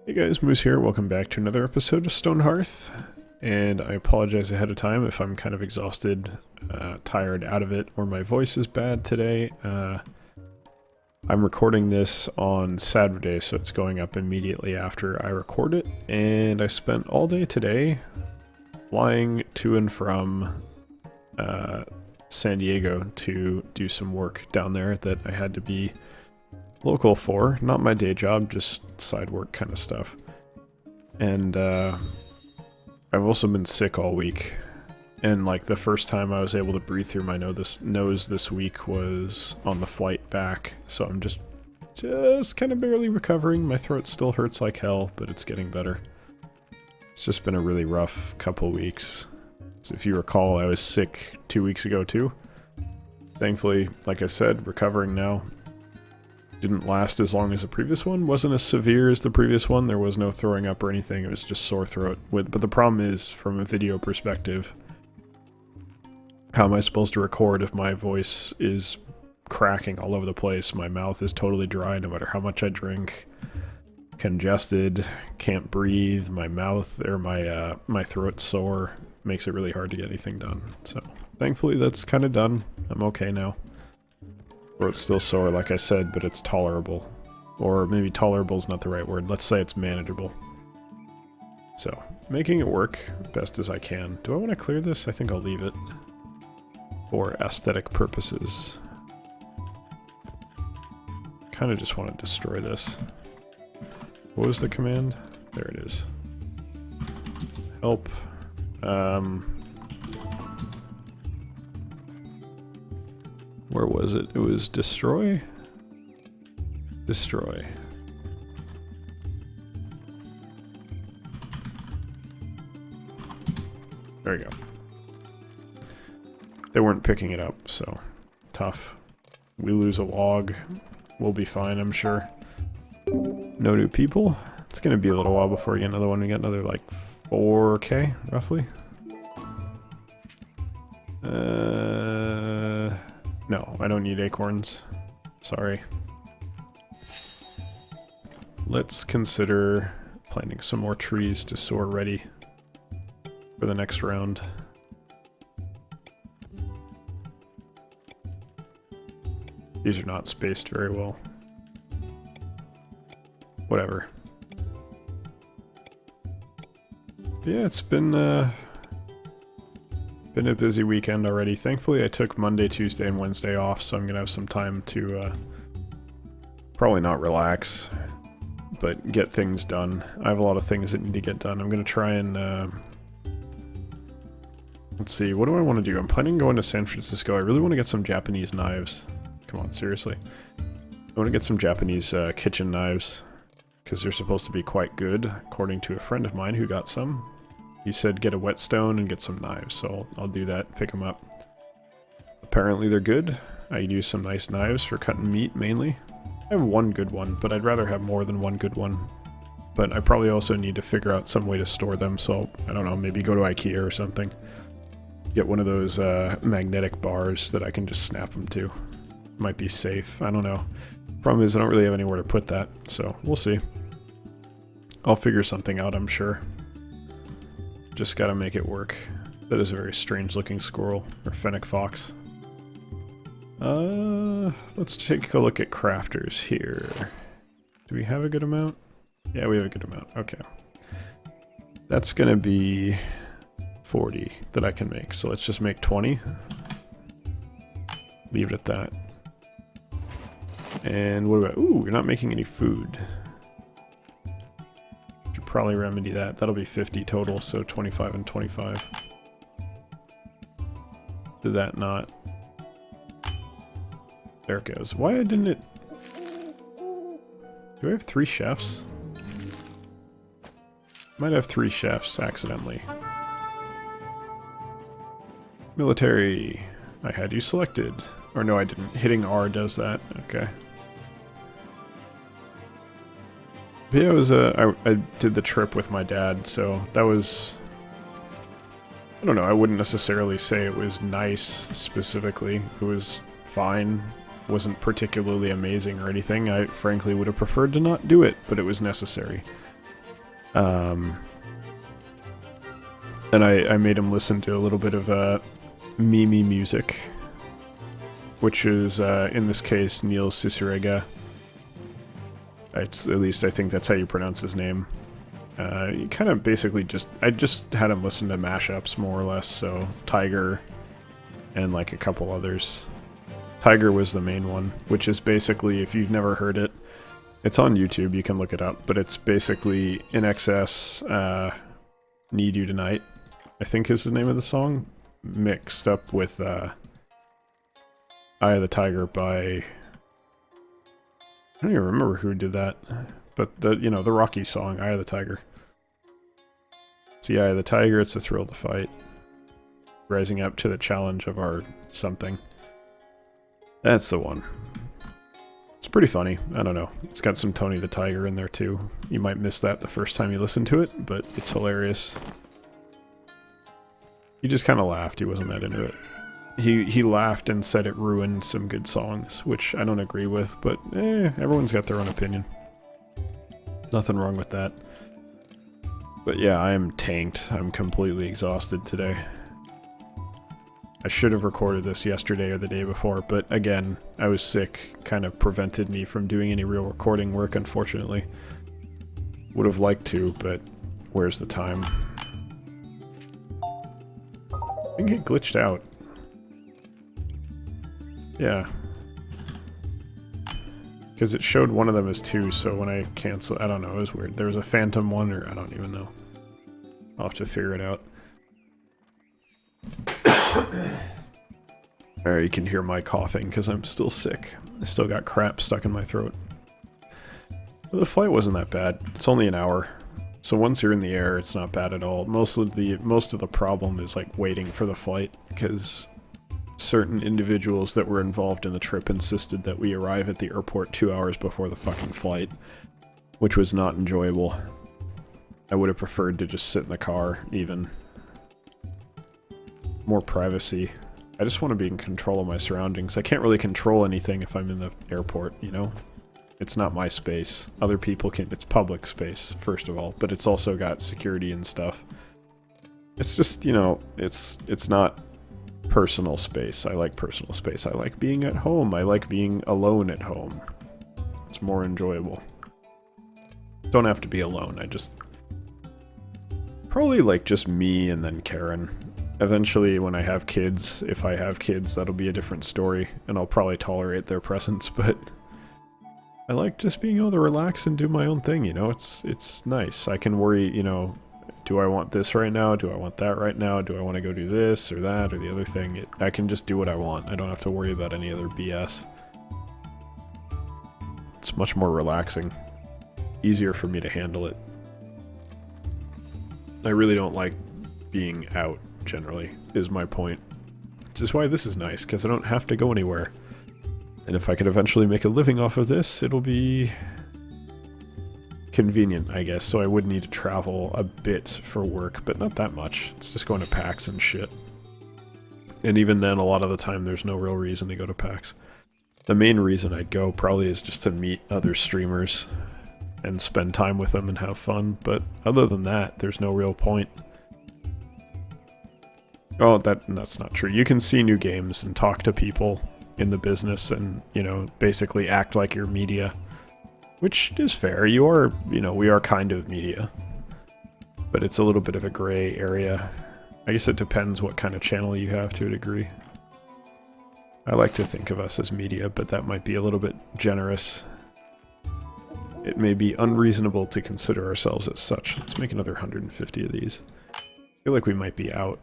Hey guys, Moose here. Welcome back to another episode of Stonehearth. And I apologize ahead of time if I'm kind of exhausted, tired out of it, or my voice is bad today. I'm recording this on Saturday, so it's going up immediately after I record it. And I spent all day today flying to and from San Diego to do some work down there that I had to be local for. Not my day job, just side work kind of stuff. And I've also been sick all week. And like the first time I was able to breathe through my nose this week was on the flight back. So I'm just kind of barely recovering. My throat still hurts like hell, but it's getting better. It's just been a really rough couple weeks. So if you recall, I was sick 2 weeks ago too. Thankfully, like I said, recovering now. Didn't last as long as the previous one. Wasn't as severe as the previous one. There was no throwing up or anything. It was just sore throat. But the problem is, from a video perspective, how am I supposed to record if my voice is cracking all over the place? My mouth is totally dry no matter how much I drink. Congested, can't breathe. My mouth or my throat's sore. Makes it really hard to get anything done. So thankfully that's kind of done. I'm okay now. Throat's still sore, like I said, but it's tolerable. Or maybe tolerable is not the right word. Let's say it's manageable. So, making it work best as I can. Do I want to clear this? I think I'll leave it. For aesthetic purposes. Kind of just want to destroy this. What was the command? There it is. Help. Where was it? It was destroy? Destroy. There we go. They weren't picking it up, so tough. We lose a log. We'll be fine, I'm sure. No new people. It's gonna be a little while before we get another one. We got another like 4K, roughly. No, I don't need acorns. Sorry. Let's consider planting some more trees to soar ready for the next round. These are not spaced very well. Whatever. Yeah, it's been a busy weekend already. Thankfully, I took Monday, Tuesday, and Wednesday off, so I'm gonna have some time to probably not relax, but get things done. I have a lot of things that need to get done. I'm gonna try and let's see, what do I want to do? I'm planning on going to San Francisco. I really want to get some Japanese knives. Come on, seriously. I want to get some Japanese kitchen knives, because they're supposed to be quite good, according to a friend of mine who got some. He said get a whetstone and get some knives, so I'll do that, pick them up. Apparently they're good. I use some nice knives for cutting meat, mainly. I have one good one, but I'd rather have more than one good one. But I probably also need to figure out some way to store them, so I don't know, maybe go to IKEA or something. Get one of those magnetic bars that I can just snap them to. Might be safe, I don't know. Problem is I don't really have anywhere to put that, so we'll see. I'll figure something out, I'm sure. Just gotta make it work. That is a very strange looking squirrel, or fennec fox. Let's take a look at crafters here. Do we have a good amount? Yeah, we have a good amount, okay. That's gonna be 40 that I can make, so let's just make 20. Leave it at that. And what about, ooh, we're not making any food. Should probably remedy that. That'll be 50 total, so 25 and 25. Did that not? There it goes. Why didn't it? Do I have 3 chefs? Might have 3 chefs accidentally. Military. I had you selected. Or no, I didn't. Hitting R does that. Okay. But yeah, it was I did the trip with my dad, so that was... I don't know, I wouldn't necessarily say it was nice, specifically. It was fine. Wasn't particularly amazing or anything. I frankly would have preferred to not do it, but it was necessary. And I made him listen to a little bit of Mimi music, which is, in this case, Neil Cicerega. At least I think that's how you pronounce his name. You kind of basically I just had him listen to mashups, more or less, so Tiger and like a couple others. Tiger was the main one, which is basically, if you've never heard it, it's on YouTube, you can look it up, but it's basically In Excess, Need You Tonight, I think is the name of the song, mixed up with Eye of the Tiger by... I don't even remember who did that, but the Rocky song, Eye of the Tiger. It's the Eye of the Tiger, it's a thrill to fight. Rising up to the challenge of our something. That's the one. It's pretty funny. I don't know. It's got some Tony the Tiger in there too. You might miss that the first time you listen to it, but it's hilarious. He just kind of laughed. He wasn't that into it. He laughed and said it ruined some good songs, which I don't agree with, but everyone's got their own opinion. Nothing wrong with that. But yeah, I am tanked. I'm completely exhausted today. I should have recorded this yesterday or the day before, but again, I was sick, kind of prevented me from doing any real recording work, unfortunately. Would have liked to, but where's the time? I think it glitched out. Yeah. Because it showed one of them as 2, so when I cancel, I don't know, it was weird. There was a phantom one, or I don't even know. I'll have to figure it out. Alright, you can hear my coughing because I'm still sick. I still got crap stuck in my throat. But the flight wasn't that bad. It's only an hour. So once you're in the air, it's not bad at all. Most of the problem is like waiting for the flight, because certain individuals that were involved in the trip insisted that we arrive at the airport 2 hours before the fucking flight, which was not enjoyable. I would have preferred to just sit in the car, even. More privacy. I just want to be in control of my surroundings. I can't really control anything if I'm in the airport, you know? It's not my space. Other people can... It's public space, first of all, but it's also got security and stuff. It's just, you know, it's not personal space. I like personal space. I like being at home. I like being alone at home. It's more enjoyable. Don't have to be alone. I just... Probably like just me and then Karen. Eventually, when I have kids, if I have kids, that'll be a different story, and I'll probably tolerate their presence, but I like just being able to relax and do my own thing, you know? It's nice. I can worry, you know, do I want this right now? Do I want that right now? Do I want to go do this or that or the other thing? I can just do what I want. I don't have to worry about any other BS. It's much more relaxing. Easier for me to handle it. I really don't like being out, generally, is my point. Which is why this is nice, because I don't have to go anywhere. And if I could eventually make a living off of this, it'll be convenient, I guess, so I would need to travel a bit for work, but not that much. It's just going to PAX and shit. And even then, a lot of the time, there's no real reason to go to PAX. The main reason I'd go probably is just to meet other streamers and spend time with them and have fun, but other than that, there's no real point. Oh, that's not true. You can see new games and talk to people in the business and, you know, basically act like you're media. Which is fair. You are, you know, we are kind of media. But it's a little bit of a gray area. I guess it depends what kind of channel you have to a degree. I like to think of us as media, but that might be a little bit generous. It may be unreasonable to consider ourselves as such. Let's make another 150 of these. I feel like we might be out,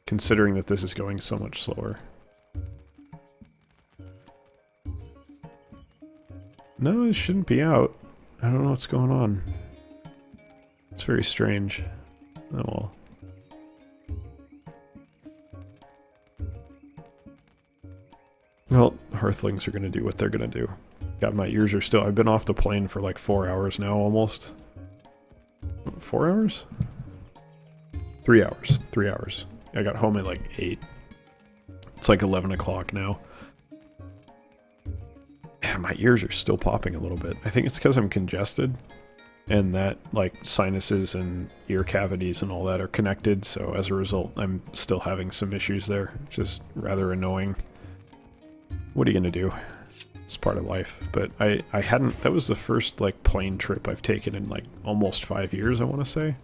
considering that this is going so much slower. No, it shouldn't be out. I don't know what's going on. It's very strange. Oh well. Well, Hearthlings are going to do what they're going to do. God, my ears are still... I've been off the plane for like 4 hours now, almost. 4 hours? 3 hours. 3 hours. I got home at like 8. It's like 11 o'clock now. Yeah, my ears are still popping a little bit. I think it's because I'm congested. and that, like, sinuses and ear cavities and all that are connected, so as a result, I'm still having some issues there, which is rather annoying. What are you gonna do? It's part of life. But I hadn't, that was the first, like, plane trip I've taken in, like, almost 5 years, I want to say.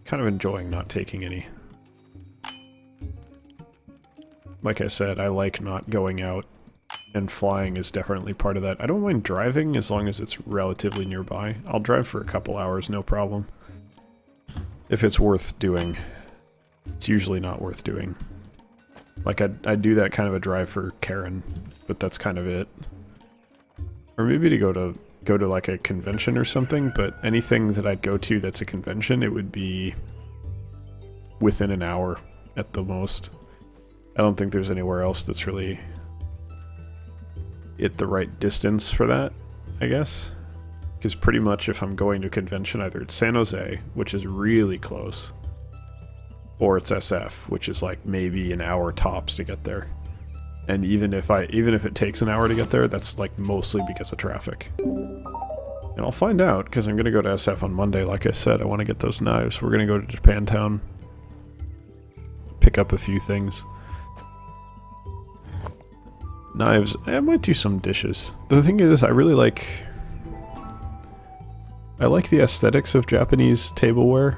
Kind of enjoying not taking any. Like I said, I like not going out, and flying is definitely part of that. I don't mind driving as long as it's relatively nearby. I'll drive for a couple hours, no problem. If it's worth doing. It's usually not worth doing. Like, I'd do that kind of a drive for Karen, but that's kind of it. Or maybe to go to like a convention or something, but anything that I'd go to that's a convention, it would be within an hour at the most. I don't think there's anywhere else that's really at the right distance for that, I guess. Because pretty much if I'm going to a convention, either it's San Jose, which is really close, or it's SF, which is like maybe an hour tops to get there. And even if it takes an hour to get there, that's like mostly because of traffic. And I'll find out, because I'm going to go to SF on Monday. Like I said, I want to get those knives. We're going to go to Japantown, pick up a few things. Knives, I might do some dishes. The thing is, I like the aesthetics of Japanese tableware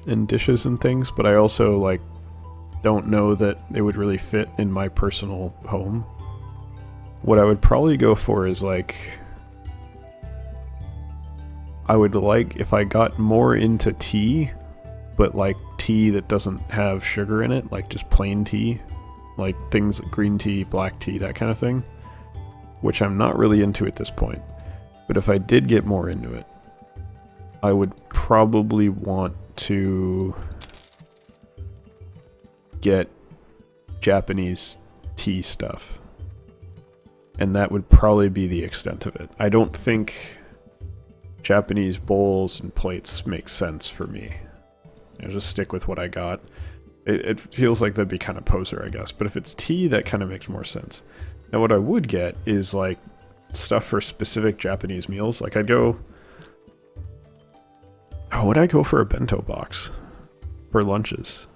and dishes and things, but I also, like, don't know that it would really fit in my personal home. What I would probably go for is, like, I would like if I got more into tea, but like tea that doesn't have sugar in it, like just plain tea. Like things like green tea, black tea, that kind of thing. Which I'm not really into at this point. But if I did get more into it, I would probably want to get Japanese tea stuff. And that would probably be the extent of it. I don't think Japanese bowls and plates make sense for me. I'll just stick with what I got. It feels like that'd be kind of poser, I guess. But if it's tea, that kind of makes more sense. Now what I would get is like stuff for specific Japanese meals. Like I'd go... Oh, would I go for a bento box for lunches?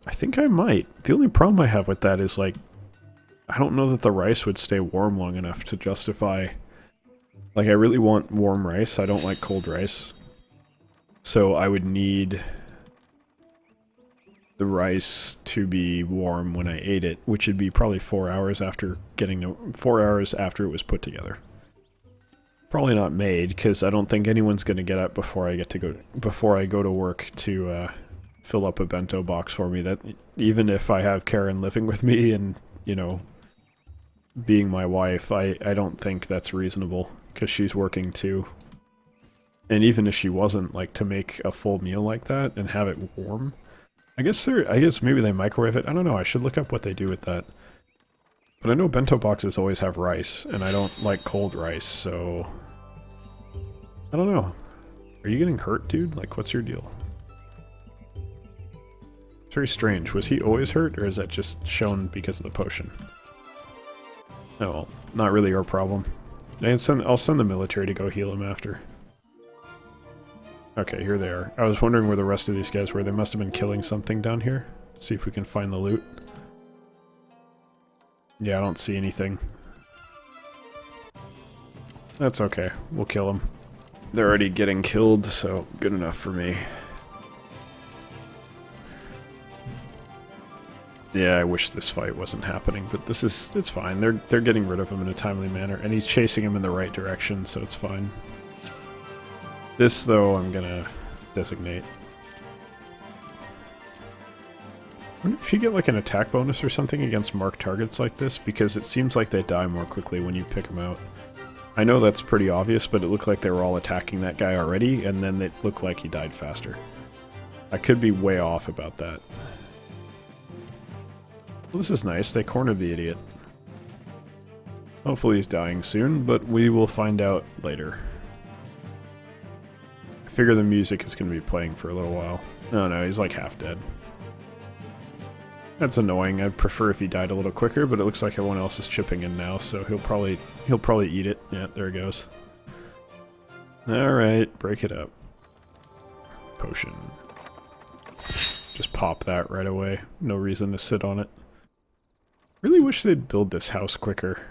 I think I might. The only problem I have with that is like, I don't know that the rice would stay warm long enough to justify... Like I really want warm rice. I don't like cold rice. So I would need the rice to be warm when I ate it, which would be probably 4 hours after 4 hours after it was put together. Probably not made, because I don't think anyone's going to get up before I go to work to fill up a bento box for me. That even if I have Karen living with me and, you know, being my wife, I don't think that's reasonable, because she's working too. And even if she wasn't, like, to make a full meal like that and have it warm, I guess maybe they microwave it. I don't know. I should look up what they do with that. But I know bento boxes always have rice, and I don't like cold rice, so I don't know. Are you getting hurt, dude? Like, what's your deal? It's very strange. Was he always hurt, or is that just shown because of the potion? Oh, well, not really our problem. I'll send the military to go heal him after. Okay, here they are. I was wondering where the rest of these guys were. They must have been killing something down here. Let's see if we can find the loot. Yeah, I don't see anything. That's okay. We'll kill them. They're already getting killed, so good enough for me. Yeah, I wish this fight wasn't happening, but it's fine. They're getting rid of him in a timely manner, and he's chasing him in the right direction, so it's fine. This, though, I'm gonna designate. I wonder if you get like an attack bonus or something against marked targets like this, because it seems like they die more quickly when you pick them out. I know that's pretty obvious, but it looked like they were all attacking that guy already, and then it looked like he died faster. I could be way off about that. Well, this is nice. They cornered the idiot. Hopefully he's dying soon, but we will find out later. I figure the music is going to be playing for a little while. No, he's like half dead. That's annoying. I'd prefer if he died a little quicker, but it looks like everyone else is chipping in now, so he'll probably eat it. Yeah, there it goes. Alright, break it up. Potion. Just pop that right away. No reason to sit on it. Really wish they'd build this house quicker.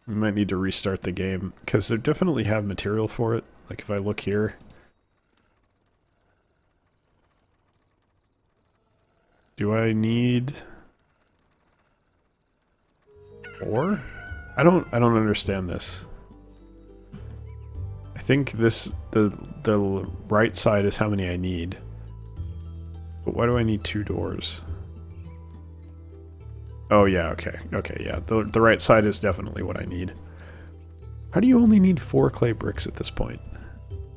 We might need to restart the game, because they definitely have material for it. Like if I look here. Do I need 4? I don't understand this. I think the right side is how many I need. But why do I need 2 doors? Oh yeah, okay. Okay, yeah. The right side is definitely what I need. How do you only need 4 clay bricks at this point?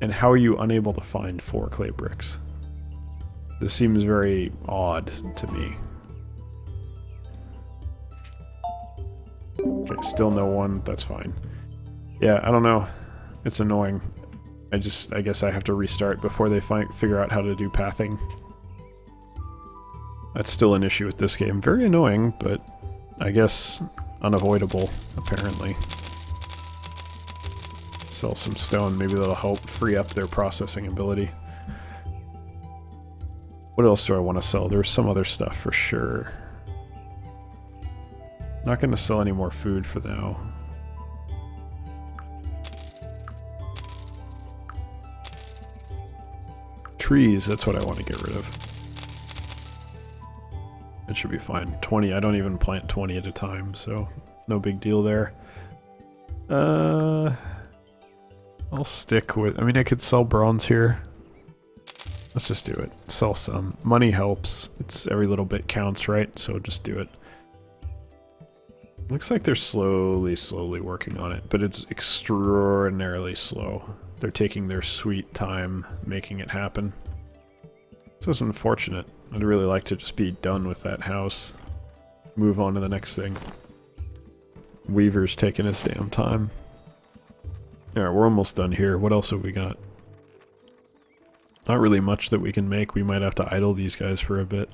And how are you unable to find 4 clay bricks? This seems very odd to me. Okay, still no one. That's fine. Yeah, I don't know. It's annoying. I guess I have to restart before they figure out how to do pathing. That's still an issue with this game. Very annoying, but I guess unavoidable, apparently. Sell some stone. Maybe that'll help free up their processing ability. What else do I want to sell? There's some other stuff for sure. Not going to sell any more food for now. Trees, that's what I want to get rid of. It should be fine. 20, I don't even plant 20 at a time, so no big deal there. I'll stick with... I mean, I could sell bronze here. Let's just do it. Sell some. Money helps. It's every little bit counts, right? So just do it. Looks like they're slowly working on it, but it's extraordinarily slow. They're taking their sweet time making it happen. So it's unfortunate. I'd really like to just be done with that house. Move on to the next thing. Weaver's taking his damn time. Alright, we're almost done here. What else have we got? Not really much that we can make. We might have to idle these guys for a bit.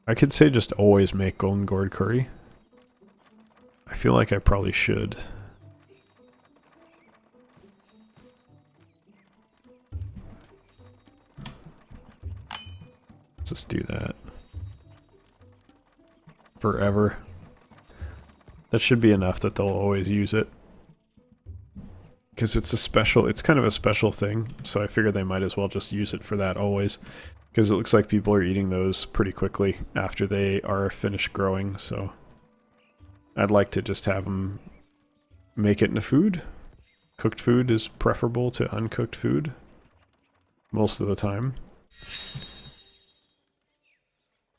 I could say just always make golden gourd curry. I feel like I probably should. Let's just do that. Forever. That should be enough that they'll always use it. Because it's kind of a special thing, so I figure they might as well just use it for that always. Because it looks like people are eating those pretty quickly after they are finished growing, so... I'd like to just have them make it into food. Cooked food is preferable to uncooked food. Most of the time.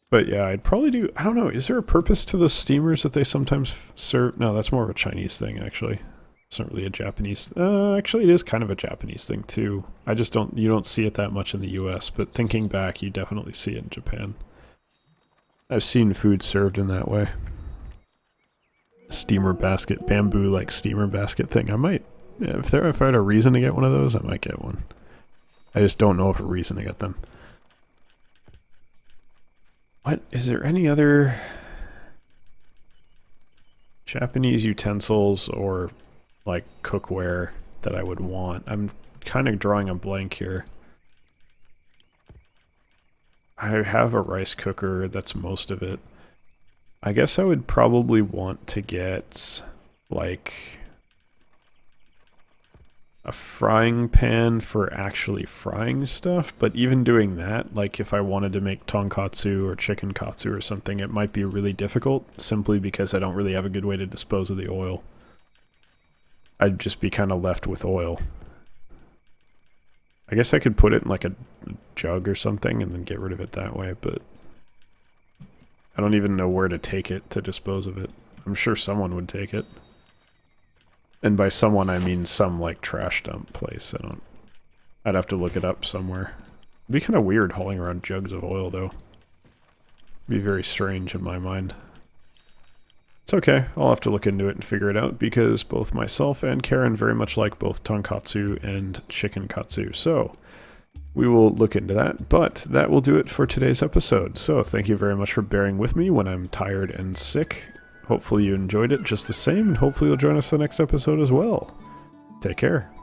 But yeah, I'd probably do... I don't know, is there a purpose to the steamers that they sometimes serve? No, that's more of a Chinese thing, actually. It's not really a Japanese... actually, it is kind of a Japanese thing, too. I just don't... You don't see it that much in the US, but thinking back, you definitely see it in Japan. I've seen food served in that way. Steamer basket, bamboo-like steamer basket thing. I might... Yeah, if I had a reason to get one of those, I might get one. I just don't know of a reason to get them. What? Is there any other... Japanese utensils or... like cookware that I would want? I'm kind of drawing a blank here. I have a rice cooker, that's most of it. I guess I would probably want to get like a frying pan for actually frying stuff, but even doing that, like if I wanted to make tonkatsu or chicken katsu or something, it might be really difficult simply because I don't really have a good way to dispose of the oil. I'd just be kind of left with oil. I guess I could put it in like a jug or something and then get rid of it that way, but I don't even know where to take it to dispose of it. I'm sure someone would take it. And by someone I mean some like trash dump place. I'd have to look it up somewhere. It'd be kind of weird hauling around jugs of oil though. It'd be very strange in my mind. It's okay, I'll have to look into it and figure it out because both myself and Karen very much like both tonkatsu and chicken katsu. So, we will look into that, but that will do it for today's episode. So, thank you very much for bearing with me when I'm tired and sick. hopefully you enjoyed it just the same, and hopefully you'll join us the next episode as well. Take care.